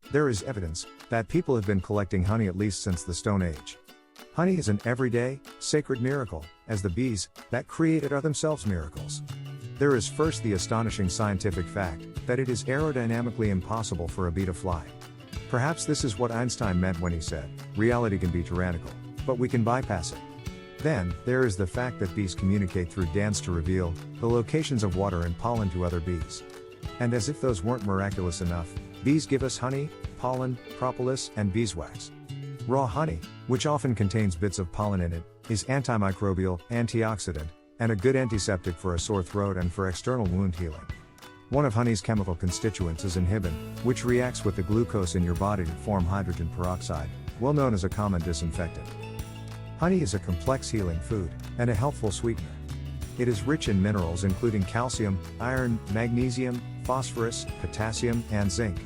There is evidence that people have been collecting honey at least since the Stone Age. Honey is an everyday, sacred miracle, as the bees that create it are themselves miracles. There is first the astonishing scientific fact that it is aerodynamically impossible for a bee to fly. Perhaps this is what Einstein meant when he said, reality can be tyrannical, but we can bypass it. Then, there is the fact that bees communicate through dance to reveal the locations of water and pollen to other bees. And as if those weren't miraculous enough, bees give us honey, pollen, propolis, and beeswax. Raw honey, which often contains bits of pollen in it, is antimicrobial, antioxidant, and a good antiseptic for a sore throat and for external wound healing. One of honey's chemical constituents is inhibin, which reacts with the glucose in your body to form hydrogen peroxide, well known as a common disinfectant. Honey is a complex healing food, and a healthful sweetener. It is rich in minerals including calcium, iron, magnesium, phosphorus, potassium, and zinc.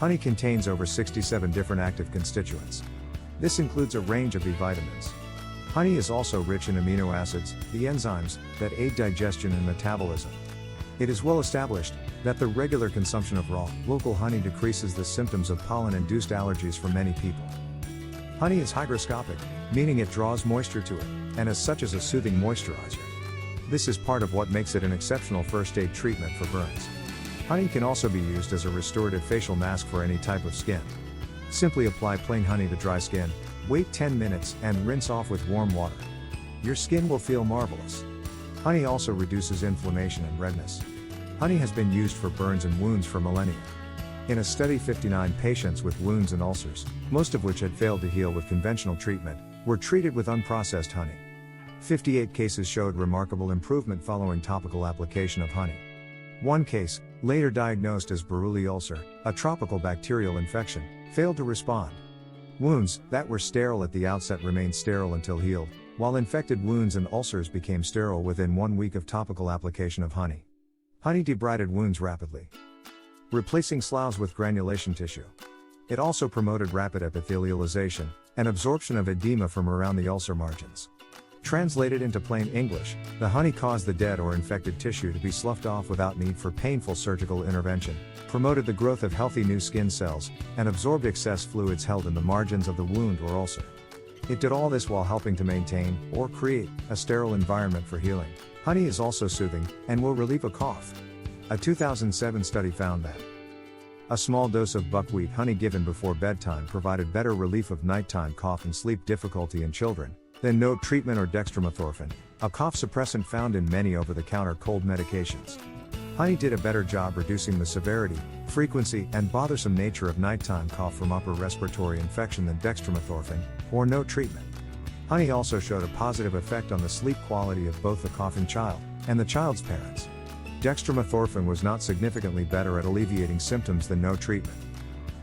Honey contains over 67 different active constituents. This includes a range of B vitamins. Honey is also rich in amino acids, the enzymes that aid digestion and metabolism. It is well established that the regular consumption of raw, local honey decreases the symptoms of pollen-induced allergies for many people. Honey is hygroscopic, meaning it draws moisture to it, and as such is a soothing moisturizer. This is part of what makes it an exceptional first aid treatment for burns. Honey can also be used as a restorative facial mask for any type of skin. Simply apply plain honey to dry skin, wait 10 minutes, and rinse off with warm water. Your skin will feel marvelous. Honey also reduces inflammation and redness. Honey has been used for burns and wounds for millennia. In a study, 59 patients with wounds and ulcers, most of which had failed to heal with conventional treatment, were treated with unprocessed honey. 58 cases showed remarkable improvement following topical application of honey. One case, later diagnosed as Buruli ulcer, a tropical bacterial infection, failed to respond. Wounds that were sterile at the outset remained sterile until healed, while infected wounds and ulcers became sterile within 1 week of topical application of honey. Honey debrided wounds rapidly, replacing sloughs with granulation tissue. It also promoted rapid epithelialization and absorption of edema from around the ulcer margins. Translated into plain English, the honey caused the dead or infected tissue to be sloughed off without need for painful surgical intervention, promoted the growth of healthy new skin cells, and absorbed excess fluids held in the margins of the wound or ulcer. It did all this while helping to maintain, or create, a sterile environment for healing. Honey is also soothing, and will relieve a cough. A 2007 study found that a small dose of buckwheat honey given before bedtime provided better relief of nighttime cough and sleep difficulty in children than no treatment or dextromethorphan, a cough suppressant found in many over-the-counter cold medications. Honey did a better job reducing the severity, frequency, and bothersome nature of nighttime cough from upper respiratory infection than dextromethorphan, or no treatment. Honey also showed a positive effect on the sleep quality of both the coughing child and the child's parents. Dextromethorphan was not significantly better at alleviating symptoms than no treatment.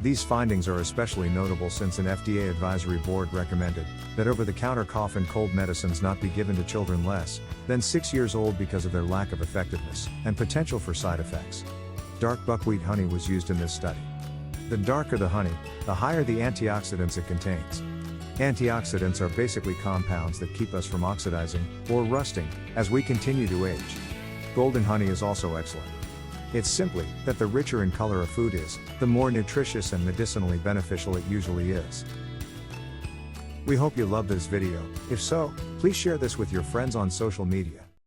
These findings are especially notable since an FDA advisory board recommended that over-the-counter cough and cold medicines not be given to children less than 6 years old because of their lack of effectiveness and potential for side effects. Dark buckwheat honey was used in this study. The darker the honey, the higher the antioxidants it contains. Antioxidants are basically compounds that keep us from oxidizing or rusting as we continue to age. Golden honey is also excellent. It's simply that the richer in color a food is, the more nutritious and medicinally beneficial it usually is. We hope you loved this video. If so, please share this with your friends on social media.